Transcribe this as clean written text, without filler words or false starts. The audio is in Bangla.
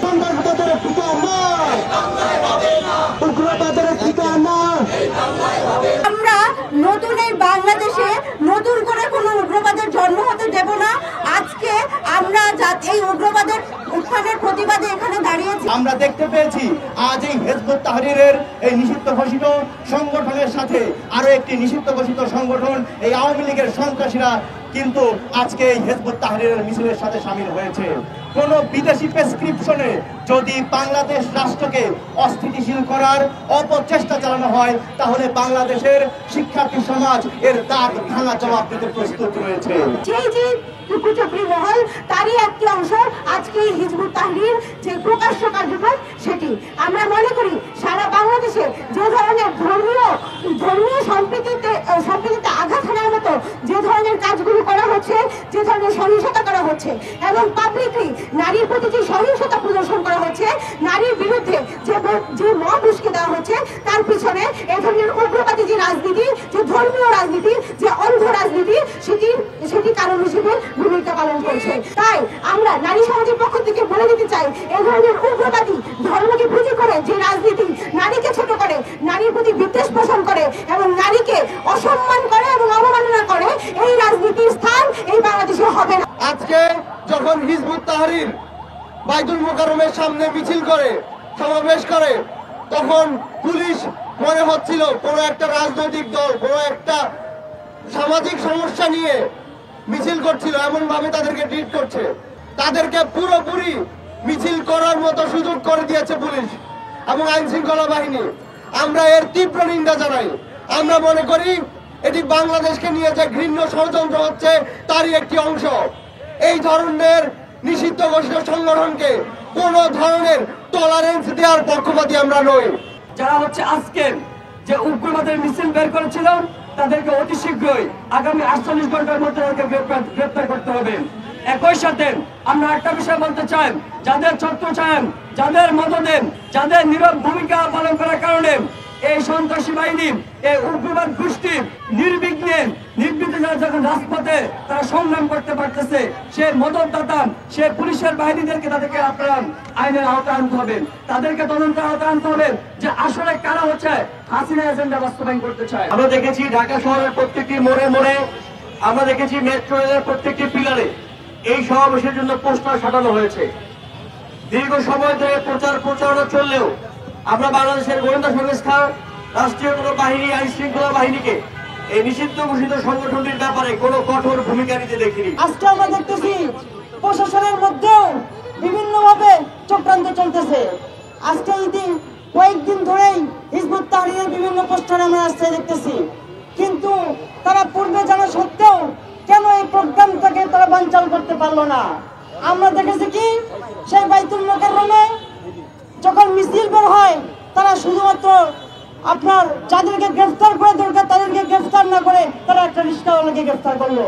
সন্ত্রাসবাদের ঠিকানা, উগ্রবাদের ঠিকানা। আমরা নতুন এই বাংলাদেশে নতুন করে কোনো উগ্রবাদের জন্ম হতে দেব না। আজকে আমরা এই উগ্রবাদের উত্থানের প্রতিবাদে এখানে দাঁড়িয়েছি। আমরা দেখতে পেয়েছি আজ এই হিজবুত তাহরীরের এই নিষিদ্ধ ঘোষিত সংগঠনের সাথে আরো একটি নিষিদ্ধ ঘোষিত সংগঠন এই আওয়ামী লীগের সন্ত্রাসীরা কিন্তু আজকে এই হিজবুত তাহরীরের মিছিলের সাথে শামিল হয়েছে। কোন বিদেশি প্রেসক্রিপশনে যদি বাংলাদেশ রাষ্ট্রকে অস্থিতিশীল করার অপচেষ্টা চালানো হয় তাহলে বাংলাদেশের শিক্ষার্থী সমাজ এর দাঁত ভাঙা জবাব দিতে প্রস্তুত রয়েছে। কুচক্রী মহল তারই একটি অংশ আজকে হিজবুত তাহরীর যে প্রকাশ্য কার্যক্রম সেটি আমরা মনে করি সারা বাংলাদেশে যে ধরনের ধর্মীয় সম্প্রীতিতে আঘাত হানার মতো যে ধরনের কাজগুলো করা হচ্ছে, যে ধরনের সহিংসতা করা হচ্ছে এবং পাবলিকলি নারীর প্রতি যে সহিংসতা প্রদর্শন করা হচ্ছে, নারীর বিরুদ্ধে যে মব উস্কে দেওয়া হচ্ছে, তার পিছনে এ ধরনের উগ্রবাদী যে রাজনীতি, যে ধর্মীয় রাজনীতি, যে অন্ধ রাজনীতি সেটি কারণ হিসেবে ভূমিকা পালন করছে। তাই আমরা নারী সমাজের পক্ষ থেকে বলে দিতে চাই, এই ধরনের উগ্রবাদী ধর্মকে পুঁজি করে যে রাজনীতি নারীকে ছোট করে, নারীর প্রতি বিদ্বেষ পোষণ করে এবং নারীকে অসম্মান করে এবং অবমাননা করে, এই রাজনীতির স্থান এই বাংলাদেশে হবে না। আজকে যখন হিজবুত তাহরীর বাইতুল মোকাররমের সামনে মিছিল করে, সমাবেশ করে, তখন পুলিশ মনে হচ্ছিল কোনো একটা রাজনৈতিক দল কোনো একটা সামাজিক সমস্যা নিয়ে মিছিল করছিল, এমন ভাবে তাদেরকে ট্রিট করছে। তাদেরকে পুরোপুরি মিছিল করার মতো সুযোগ করে দিয়েছে পুলিশ এবং আইন শৃঙ্খলা বাহিনী। আমরা এর তীব্র নিন্দা জানাই। আমরা মনে করি এটি বাংলাদেশকে নিয়ে যে ঘৃণ্য ষড়যন্ত্র হচ্ছে তারই একটি অংশ। এই ধরনের নিষিদ্ধ ঘোষিত সংগঠনকে কোনো ধরনের টলারেন্স দেওয়ার পক্ষপাতী আমরা নই। যারা হচ্ছে আজকে যে উগ্রবাদের মিছিল বের করেছিল তাদেরকে অতি শীঘ্রই আগামী 48 ঘন্টার মধ্যে গ্রেপ্তার করতে হবে। একই সাথে আমরা একটা বিষয় বলতে চাই, যাদের ছত্রছায়া, যাদের মদদে, যাদের নীরব ভূমিকা পালন করার কারণে এই সন্ত্রাসী বাহিনী, এই উগ্রবাদ গোষ্ঠী নির্বিঘ্নে যারা যখন রাজপথে তারা সংগ্রাম করতে পারতেছে, সে মদতদাতা, সে পুলিশের বাহিনীদেরকে তাদেরকে আপনারা আইনের আওতায় আনতে হবে, তাদেরকে তদন্তের আওতায় আনতে হবে যে আসলে কারা হচ্ছে হাসিনা এজেন্ডা বাস্তবায়ন করতে চায়। আমরা দেখেছি ঢাকা শহরের প্রত্যেকটি মোড়ে মোড়ে, আমরা দেখেছি মেট্রো রেলের প্রত্যেকটি পিলারে এই সমাবেশের জন্য পোস্টার সাজানো হয়েছে। দীর্ঘ সময় ধরে প্রচারণা চললেও আমরা বাংলাদেশের গোয়েন্দা সংস্থা, রাষ্ট্রীয় কোনো বাহিনী, আইন শৃঙ্খলা বাহিনীকে এই নিষিদ্ধ ঘোষিত সংগঠনটির ব্যাপারে কোনো কঠোর ভূমিকা নিতে দেখিনি। আজকে আমরা দেখতেছি প্রশাসনের মধ্যেও বিভিন্নভাবে চক্রান্ত চলতেছে। আজকে কয়েকদিন ধরেই হিজবুত তাহরীরের বিভিন্ন পোস্টার আমরা আসতে দেখতেছি, কিন্তু তারা পূর্বে জানা সত্ত্বেও কেন এই প্রোগ্রামটাকে তারা বানচাল করতে পারলো না? আমরা দেখেছি কি সেই বাইতুল মোকাররমে যখন মিছিল বের হয় তারা শুধুমাত্র আপনার যাদেরকে গ্রেফতার করা দরকার তাদেরকে গ্রেফতার না করে তারা একটা রিস্কাওয়ালাকে গ্রেফতার করলো।